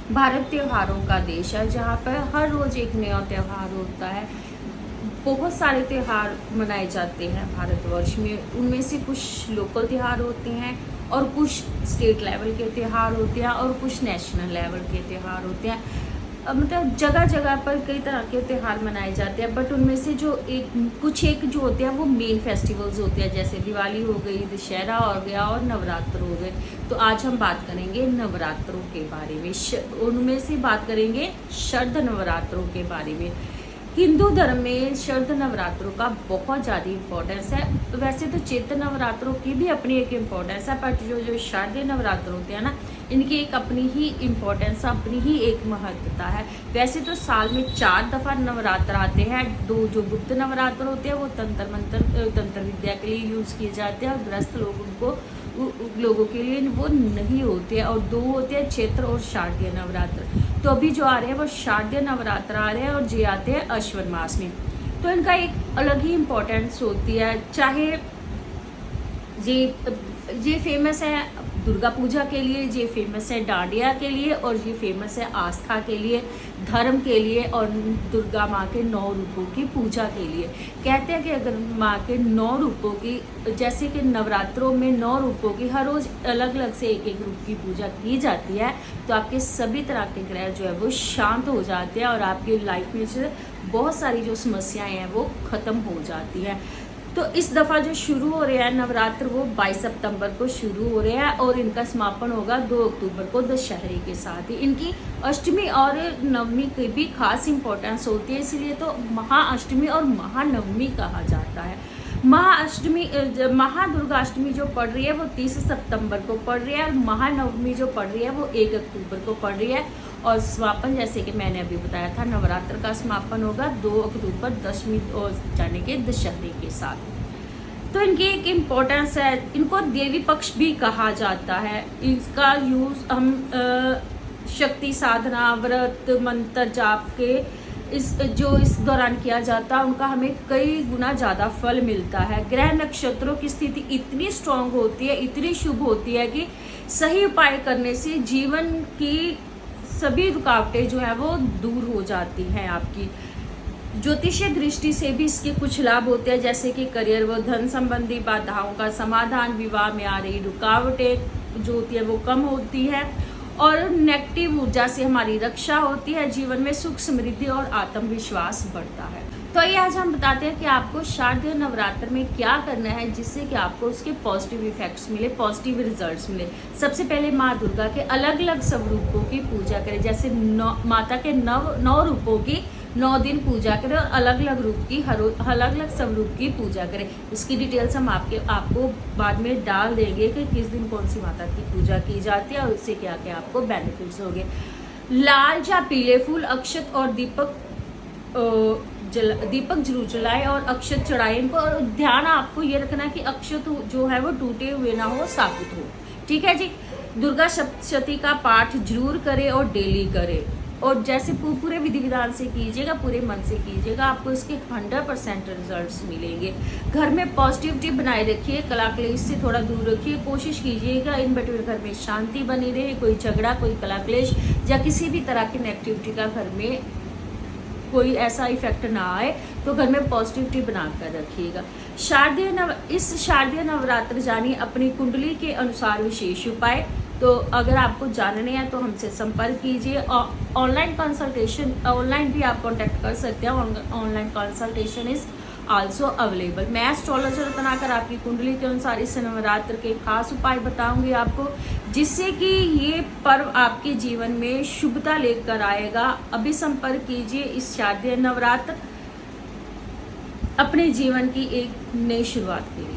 भारत त्योहारों का देश है, जहाँ पर हर रोज एक नया त्योहार होता है। बहुत सारे त्योहार मनाए जाते हैं भारतवर्ष में। उनमें से कुछ लोकल त्योहार होते हैं और कुछ स्टेट लेवल के त्योहार होते हैं और कुछ नेशनल लेवल के त्योहार होते हैं। मतलब जगह जगह पर कई तरह के त्योहार मनाए जाते हैं, बट उनमें से जो एक जो होते हैं वो मेन फेस्टिवल्स होते हैं, जैसे दिवाली हो गई, दशहरा हो गया और नवरात्र हो गए। तो आज हम बात करेंगे नवरात्रों के बारे में। उनमें से बात करेंगे शरद नवरात्रों के बारे में। हिंदू धर्म में शरद नवरात्रों का बहुत ज़्यादा इम्पोर्टेंस है। वैसे तो चैत्र नवरात्रों की भी अपनी एक इम्पोर्टेंस है, पर जो शारदीय नवरात्र होते हैं ना, इनकी एक अपनी ही इम्पोर्टेंस, अपनी ही एक महत्वता है। वैसे तो साल में 4 दफ़ा नवरात्र आते हैं। 2 जो गुप्त नवरात्र होते हैं वो तंत्र विद्या के लिए यूज़ किए जाते हैं और गृहस्थ लोगों के लिए वो नहीं होते हैं। और 2 होते हैं चैत्र और शारदीय नवरात्र। तो अभी जो आ रहे हैं वो शारदीय नवरात्र आ रहे हैं और ये आते हैं अश्विन मास में। तो इनका एक अलग ही इम्पोर्टेंस होती है। चाहे ये फेमस है दुर्गा पूजा के लिए, ये फेमस है डांडिया के लिए, और ये फेमस है आस्था के लिए, धर्म के लिए और दुर्गा माँ के 9 रूपों की पूजा के लिए। कहते हैं कि अगर माँ के 9 रूपों की, जैसे कि नवरात्रों में 9 रूपों की हर रोज़ अलग अलग से एक रूप की पूजा की जाती है, तो आपके सभी तरह के ग्रह जो है वो शांत हो जाते हैं और आपकी लाइफ में से बहुत सारी जो समस्याएं हैं वो ख़त्म हो जाती हैं। तो इस दफ़ा जो शुरू हो रहे हैं नवरात्र, वो 22 सितंबर को शुरू हो रहे हैं और इनका समापन होगा 2 अक्टूबर को दशहरे के साथ ही। इनकी अष्टमी और नवमी की भी खास इम्पोर्टेंस होती है, इसलिए तो महाअष्टमी और महानवमी कहा जाता है। महादुर्गाष्टमी जो पड़ रही है वो 30 सितंबर को पड़ रही है और महानवमी जो पड़ रही है वो 1 अक्टूबर को पड़ रही है। और समापन, जैसे कि मैंने अभी बताया था, नवरात्र का समापन होगा 2 अक्टूबर दशमी जाने के दशहरे के साथ। तो इनकी एक इम्पोर्टेंस है। इनको देवी पक्ष भी कहा जाता है। इसका यूज़ हम शक्ति साधना, व्रत, मंत्र जाप के इस दौरान किया जाता है, उनका हमें कई गुना ज़्यादा फल मिलता है। ग्रह नक्षत्रों की स्थिति इतनी स्ट्रांग होती है, इतनी शुभ होती है कि सही उपाय करने से जीवन की सभी रुकावटें जो है वो दूर हो जाती हैं आपकी। ज्योतिषीय दृष्टि से भी इसके कुछ लाभ होते हैं, जैसे कि करियर व धन संबंधी बाधाओं का समाधान, विवाह में आ रही रुकावटें जो होती है वो कम होती है और नेगेटिव ऊर्जा से हमारी रक्षा होती है। जीवन में सुख, समृद्धि और आत्मविश्वास बढ़ता है। तो ये आज हम बताते हैं कि आपको शारदीय नवरात्र में क्या करना है जिससे कि आपको उसके पॉजिटिव इफेक्ट्स मिले, पॉजिटिव रिजल्ट्स मिले। सबसे पहले माँ दुर्गा के अलग अलग स्वरूपों की पूजा करें, जैसे माता के 9 रूपों की 9 दिन पूजा करें और अलग अलग रूप की अलग अलग स्वरूप की पूजा करें। इसकी डिटेल्स हम आपको बाद में डाल देंगे कि किस दिन कौन सी माता की पूजा की जाती है और उससे क्या क्या आपको बेनिफिट्स होंगे। लाल या पीले फूल, अक्षत और दीपक जरूर जलाएं और अक्षत चढ़ाएं इनको। और ध्यान आपको ये रखना है कि अक्षत जो है वो टूटे हुए ना हो, साबुत हो। ठीक है जी। दुर्गा सप्तशती का पाठ जरूर करें और डेली करें और जैसे पूरे विधि विधान से कीजिएगा, पूरे मन से कीजिएगा, आपको इसके 100% रिजल्ट्स मिलेंगे। घर में पॉजिटिविटी बनाए रखिए, कला क्लेश से थोड़ा दूर रखिए। कोशिश कीजिएगा इन बिटवीन घर में शांति बनी रहे, कोई झगड़ा, कोई कला क्लेश या किसी भी तरह की नेगेटिविटी का घर में कोई ऐसा इफेक्ट ना आए, तो घर में पॉजिटिविटी बनाकर रखिएगा। इस शारदीय नवरात्र जानिए अपनी कुंडली के अनुसार विशेष उपाय। तो अगर आपको जानने हैं तो हमसे संपर्क कीजिए। ऑनलाइन भी आप कांटेक्ट कर सकते हैं। Online consultation is also available. मैं एस्ट्रोलॉजर बनाकर आपकी कुंडली के अनुसार इस नवरात्र के खास उपाय बताऊंगी आपको, जिससे कि ये पर्व आपके जीवन में शुभता लेकर आएगा। अभी संपर्क कीजिए इस शारदीय नवरात्र अपने जीवन की एक नई शुरुआत के लिए।